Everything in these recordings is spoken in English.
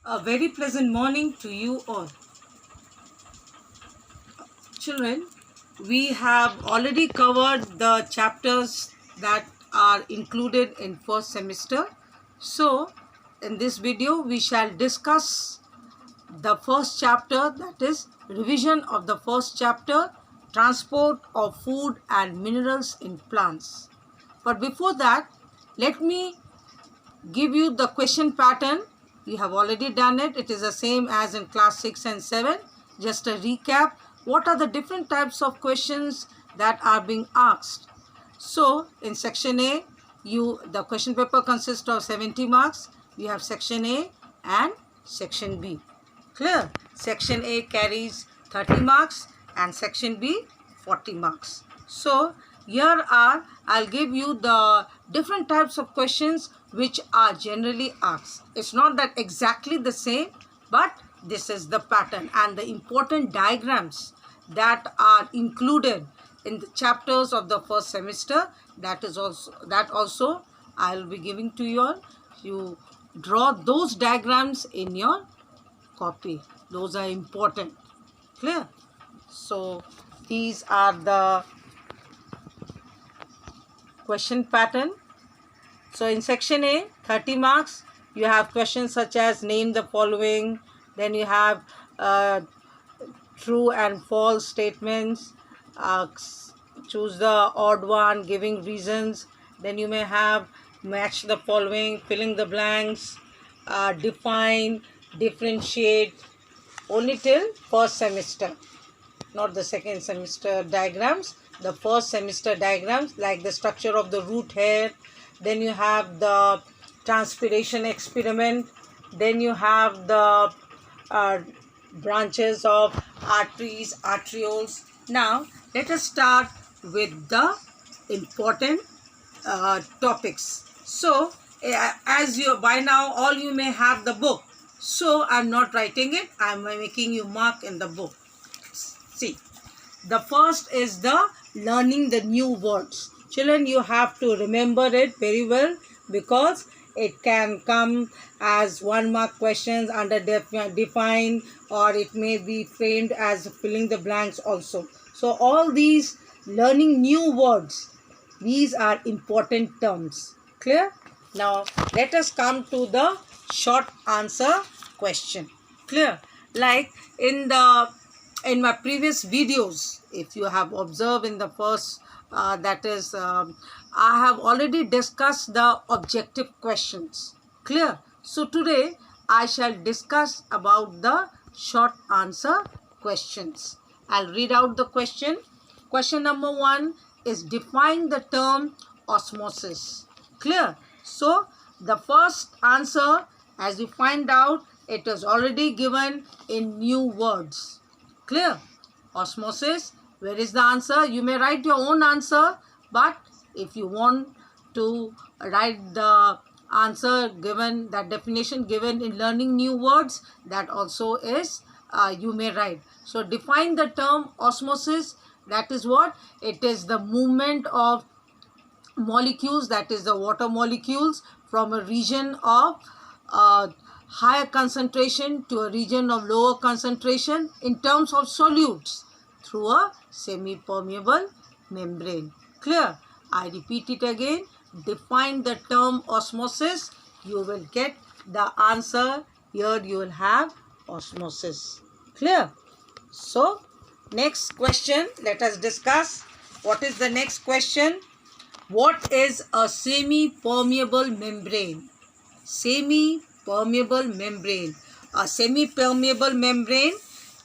A very pleasant morning to you all. Children, we have already covered the chapters that are included in first semester. So, in this video, we shall discuss the first chapter, that is revision of the first chapter, transport of food and minerals in plants. But before that, let me give you the question pattern. We have already done it. It is the same as in class 6 and 7. Just a recap. What are the different types of questions that are being asked? So, in section A, the question paper consists of 70 marks. We have section A and section B. Clear? Section A carries 30 marks and section B 40 marks. So, here I'll give you the different types of questions which are generally asked. It's not that exactly the same, but this is the pattern, and the important diagrams that are included in the chapters of the first semester, that also I'll be giving to you all. You draw those diagrams in your copy. Those are important. Clear? So these are the question pattern. So in section A, 30 marks, you have questions such as name the following. Then you have true and false statements. Choose the odd one, giving reasons. Then you may have match the following, filling the blanks, define, differentiate, only till first semester, not the second semester diagrams. The first semester diagrams, like the structure of the root hair. Then you have the transpiration experiment. Then you have the branches of arteries, arterioles. Now let us start with the important topics. So as you by now all you may have the book, so I'm not writing it, I'm making you mark in the book. See, the first is the learning the new words. Children, you have to remember it very well, because it can come as 1 mark questions under define, or it may be framed as filling the blanks also. So all these learning new words, these are important terms. Clear? Now let us come to the short answer question. Clear? Like in my previous videos, if you have observed in the first, I have already discussed the objective questions. Clear? So today I shall discuss about the short answer questions. I'll read out the question. Question number 1 is define the term osmosis. Clear? So the first answer, as you find out, it is already given in new words. Clear? Osmosis. Where is the answer? You may write your own answer, but if you want to write the answer given, that definition given in learning new words, that also is you may write. So define the term osmosis. That is what? It is the movement of molecules, that is the water molecules, from a region of higher concentration to a region of lower concentration in terms of solutes through a semi-permeable membrane. Clear? I repeat it again. Define the term osmosis. You will get the answer. Here you will have osmosis. Clear? So next question, let us discuss. What is the next question? What is a semi-permeable membrane? Semi-permeable membrane. A semi-permeable membrane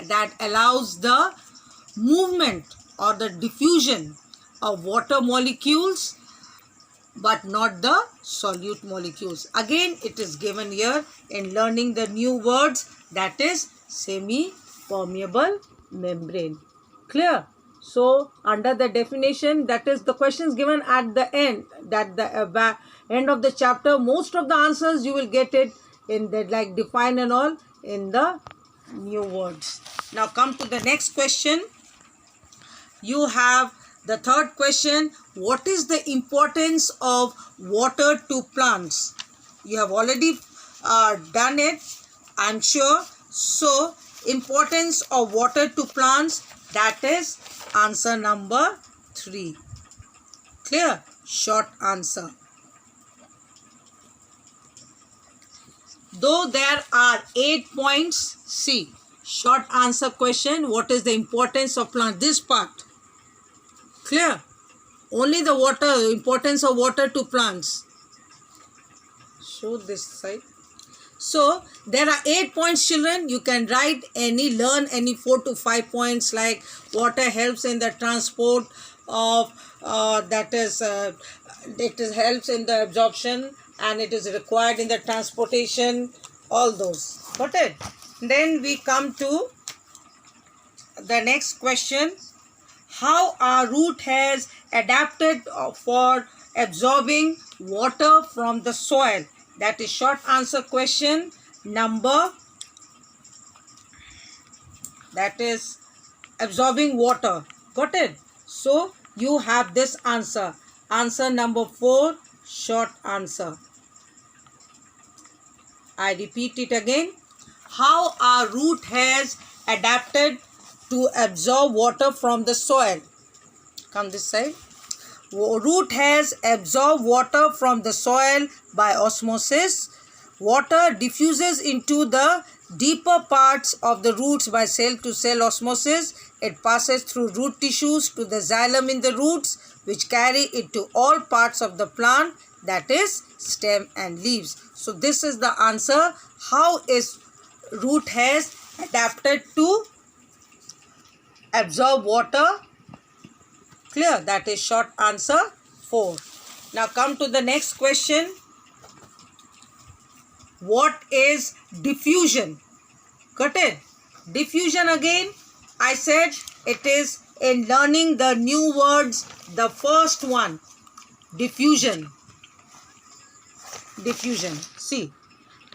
that allows the movement or the diffusion of water molecules, but not the solute molecules. Again, it is given here in learning the new words, that is semi-permeable membrane. Clear? So under the definition, that is the questions given at the end, that the end of the chapter, most of the answers you will get it in the like define and all in the new words. Now come to the next question. You have the third question. What is the importance of water to plants? You have already done it. I'm sure. So, importance of water to plants, that is answer number 3. Clear? Short answer. Though there are 8 points, see, short answer question, what is the importance of plant? This part. Clear? Only the water, importance of water to plants. Show this side. So, there are 8 points, children. You can write learn any 4 to 5 points, like water helps in the transport of, it helps in the absorption, and it is required in the transportation, all those. Got it? Then we come to the next question. How our root hairs adapted for absorbing water from the soil? That is short answer question number, that is absorbing water. Got it? So you have this answer. Answer number 4, short answer. I repeat it again. How are root hairs adapted to absorb water from the soil? Come this side. Root hairs absorb water from the soil by osmosis. Water diffuses into the deeper parts of the roots by cell-to-cell osmosis. It passes through root tissues to the xylem in the roots, which carry it to all parts of the plant, that is stem and leaves. So this is the answer. How is root hairs adapted to absorb water? Clear? That is short answer 4. Now come to the next question. What is diffusion? Got it? Diffusion, again, I said it is in learning the new words, the first one. Diffusion. Diffusion. See,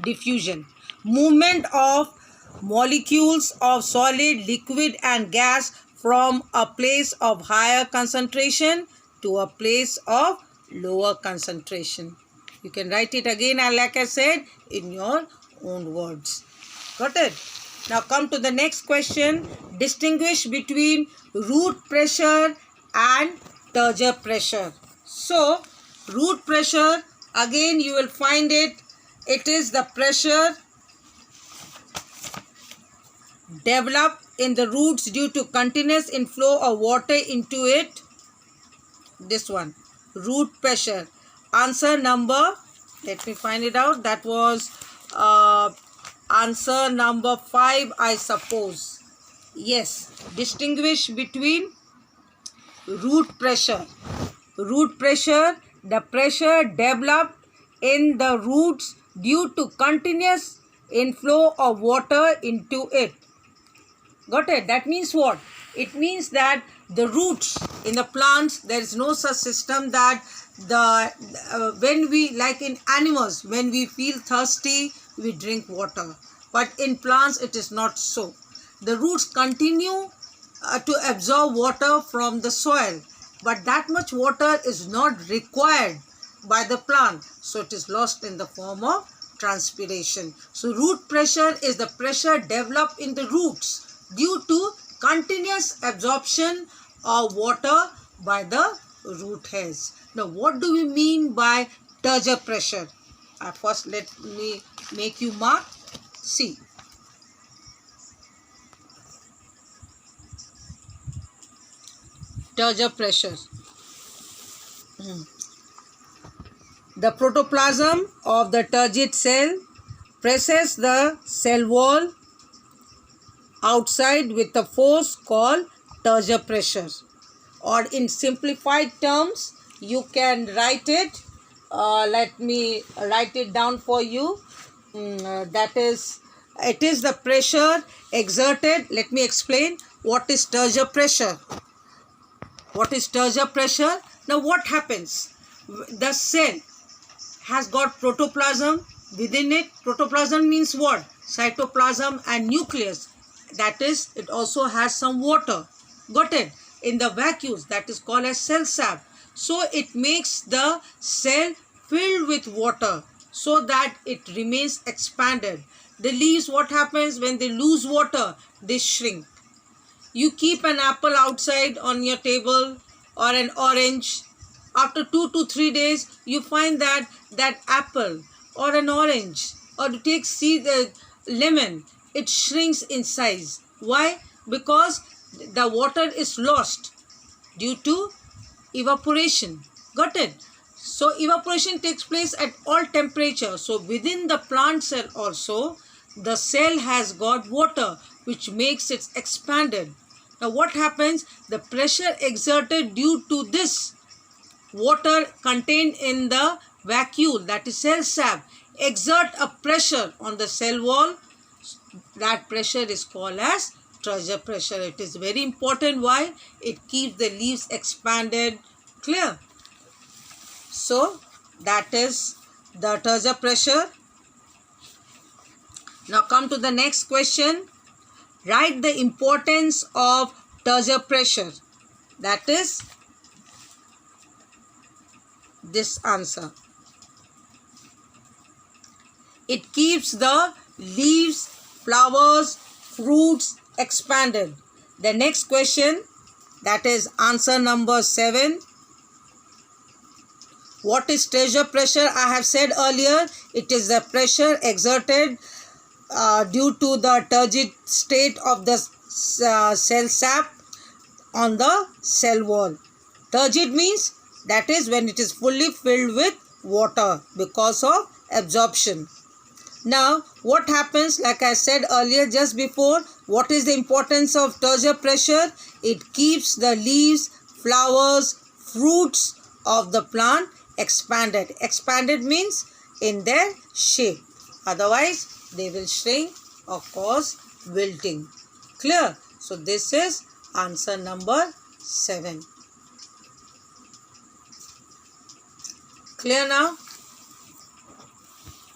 diffusion. Movement of molecules of solid, liquid and gas from a place of higher concentration to a place of lower concentration. You can write it again, like I said, in your own words. Got it? Now come to the next question. Distinguish between root pressure and turgor pressure. So, root pressure, again you will find it is the pressure developed in the roots due to continuous inflow of water into it. This one, root pressure. Answer number, let me find it out, that was answer number 5, I suppose. Yes, distinguish between root pressure. Root pressure, the pressure developed in the roots due to continuous inflow of water into it. Got it? That means what? It means that the roots in the plants, there is no such system that when we, like in animals, when we feel thirsty, we drink water. But in plants, it is not so. The roots continue to absorb water from the soil, but that much water is not required by the plant, so it is lost in the form of transpiration. So root pressure is the pressure developed in the roots due to continuous absorption of water by the root hairs. Now, what do we mean by turgor pressure? First, let me make you mark. See. Turgor pressure. The protoplasm of the turgid cell presses the cell wall outside with a force called turgor pressure. Or in simplified terms, you can write it. Let me write it down for you. That is, it is the pressure exerted. Let me explain what is turgor pressure. What is turgor pressure? Now what happens? The cell has got protoplasm within it. Protoplasm means what? Cytoplasm and nucleus. That is, it also has some water. Got it? In the vacuoles, that is called as cell sap. So it makes the cell filled with water so that it remains expanded. The leaves, what happens when they lose water? They shrink. You keep an apple outside on your table or an orange. After 2 to 3 days, you find that that apple or an orange, or to take the lemon, it shrinks in size. Why? Because the water is lost due to evaporation. Got it? So evaporation takes place at all temperatures. So within the plant cell also, the cell has got water, which makes it expanded. Now what happens? The pressure exerted due to this water contained in the vacuole, that is cell sap, exert a pressure on the cell wall. That pressure is called as Turgor pressure. It is very important. Why? It keeps the leaves expanded. Clear? So that is the Turgor pressure. Now come to the next question. Write the importance of Turgor pressure. That is this answer. It keeps the leaves, flowers, fruits expanded. The next question, that is answer number 7. What is Turgor pressure? I have said earlier, it is the pressure exerted due to the turgid state of the cell sap on the cell wall. Turgid means that is when it is fully filled with water because of absorption. Now, what happens, like I said earlier just before, what is the importance of Turgor pressure? It keeps the leaves, flowers, fruits of the plant expanded. Expanded means in their shape. Otherwise, they will shrink or cause wilting. Clear? So, this is answer number 7. Clear now?